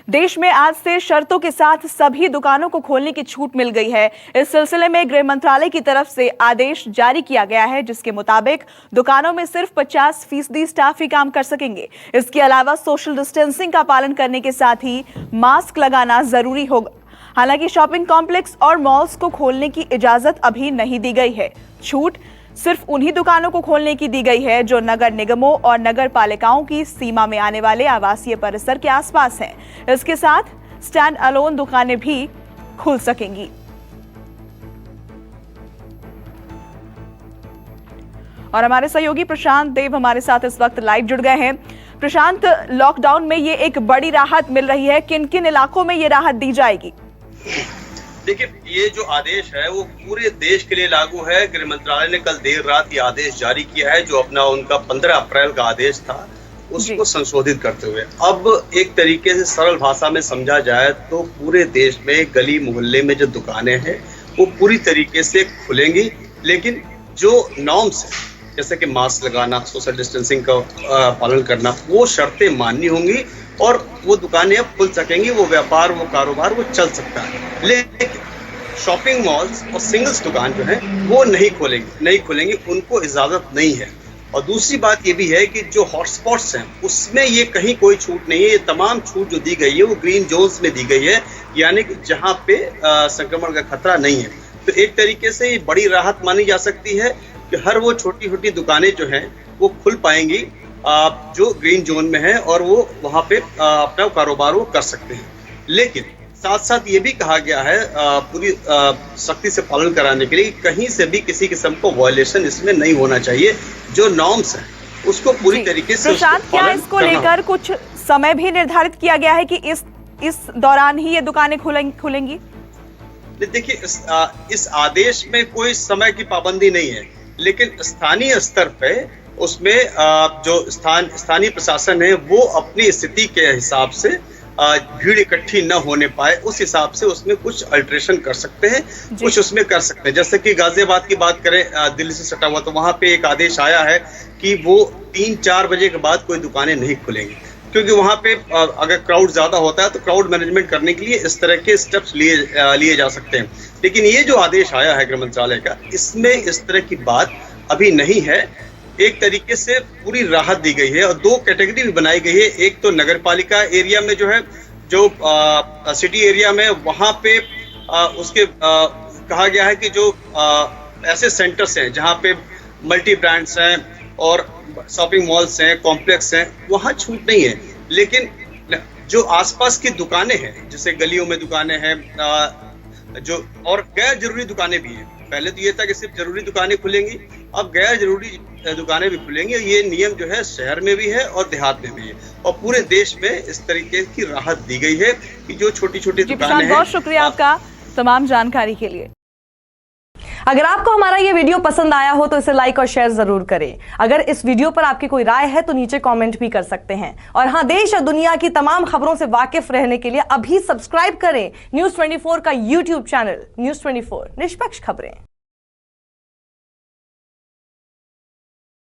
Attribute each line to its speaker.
Speaker 1: देश में आज से शर्तों के साथ सभी दुकानों को खोलने की छूट मिल गई है। इस सिलसिले में गृह मंत्रालय की तरफ से आदेश जारी किया गया है, जिसके मुताबिक दुकानों में सिर्फ 50% स्टाफ ही काम कर सकेंगे। इसके अलावा सोशल डिस्टेंसिंग का पालन करने के साथ ही मास्क लगाना जरूरी होगा। हालांकि शॉपिंग कॉम्प्लेक्स और मॉल्स को खोलने की इजाजत अभी नहीं दी गई है। छूट सिर्फ उन्हीं दुकानों को खोलने की दी गई है जो नगर निगमों और नगर पालिकाओं की सीमा में आने वाले आवासीय परिसर के आसपास हैं। इसके साथ स्टैंड अलोन दुकानें भी खुल सकेंगी। और हमारे सहयोगी प्रशांत देव हमारे साथ इस वक्त लाइव जुड़ गए हैं। प्रशांत, लॉकडाउन में ये एक बड़ी राहत मिल रही है, किन किन इलाकों में ये राहत दी जाएगी?
Speaker 2: देखिए, ये जो आदेश है वो पूरे देश के लिए लागू है। गृह मंत्रालय ने कल देर रात ये आदेश जारी किया है, जो अपना उनका 15 अप्रैल का आदेश था उसको संशोधित करते हुए अब एक तरीके से सरल भाषा में समझा जाए तो पूरे देश में गली मोहल्ले में जो दुकानें हैं वो पूरी तरीके से खुलेंगी, लेकिन जो नॉर्म्स है जैसे कि मास्क लगाना, सोशल डिस्टेंसिंग का पालन करना, वो शर्तें माननी होंगी और वो दुकानें अब खुल सकेंगी, वो व्यापार, वो कारोबार, वो चल सकता है। लेकिन शॉपिंग मॉल्स और सिंगल्स दुकान जो है वो नहीं खुलेंगी, उनको इजाजत नहीं है। और दूसरी बात ये भी है कि जो हॉटस्पॉट्स हैं उसमें ये कहीं कोई छूट नहीं है। ये तमाम छूट जो दी गई है वो ग्रीन जोन्स में दी गई है, यानी कि जहाँ पे संक्रमण का खतरा नहीं है। तो एक तरीके से ये बड़ी राहत मानी जा सकती है कि हर वो छोटी छोटी दुकानें जो हैं वो खुल पाएंगी जो ग्रीन जोन में है और वो वहाँ पे अपना कारोबार वो कर सकते हैं। लेकिन साथ साथ ये भी कहा गया है पूरी सख्ती से पालन कराने के लिए कहीं से भी किसी किस्म को वायलेशन इसमें नहीं होना चाहिए। जो नॉर्म्स हैं उसको पूरी तरीके से
Speaker 1: प्रशांत, क्या इसको लेकर कुछ समय भी निर्धारित किया गया है कि इस दौरान ही ये दुकानें खुलेंगी?
Speaker 2: देखिए, इस आदेश में कोई समय की पाबंदी नहीं है, लेकिन स्थानीय स्तर पे उसमें जो स्थानीय प्रशासन है वो अपनी स्थिति के हिसाब से भीड़ इकट्ठी न होने पाए उस हिसाब से उसमें कुछ अल्टरेशन कर सकते हैं, कुछ उसमें कर सकते हैं। जैसे कि गाजियाबाद की बात करें, दिल्ली से सटा हुआ, तो वहां पे एक आदेश आया है कि वो 3-4 बजे के बाद कोई दुकानें नहीं खुलेंगी, क्योंकि वहां पे अगर क्राउड ज्यादा होता है तो क्राउड मैनेजमेंट करने के लिए इस तरह के स्टेप्स लिए जा सकते हैं। लेकिन ये जो आदेश आया है गृह मंत्रालय का, इसमें इस तरह की बात अभी नहीं है। एक तरीके से पूरी राहत दी गई है और 2 कैटेगरी भी बनाई गई है। एक तो नगर पालिका एरिया में जो है, जो सिटी एरिया में, वहां पे उसके कहा गया है कि जो ऐसे सेंटर्स हैं जहां पे मल्टी ब्रांड्स हैं और शॉपिंग मॉल्स हैं, कॉम्प्लेक्स हैं, वहां छूट नहीं है। लेकिन जो आसपास की दुकानें हैं, जैसे गलियों में दुकानें हैं, जो और गैर जरूरी दुकानें भी हैं। पहले तो ये था कि सिर्फ जरूरी दुकानें खुलेंगी, अब गैर जरूरी दुकानें भी खुलेंगी। ये नियम जो है शहर में भी है और देहात में भी है, और पूरे देश में इस तरीके की राहत दी गई है कि जो छोटी छोटी दुकानें हैं।
Speaker 1: बहुत शुक्रिया आपका तमाम जानकारी के लिए।
Speaker 3: अगर आपको हमारा ये वीडियो पसंद आया हो तो इसे लाइक और शेयर जरूर करें। अगर इस वीडियो पर आपकी कोई राय है तो नीचे कमेंट भी कर सकते हैं। और हाँ, देश और दुनिया की तमाम खबरों से वाकिफ रहने के लिए अभी सब्सक्राइब करें न्यूज़ 24 का यूट्यूब चैनल। न्यूज़ 24, निष्पक्ष खबरें।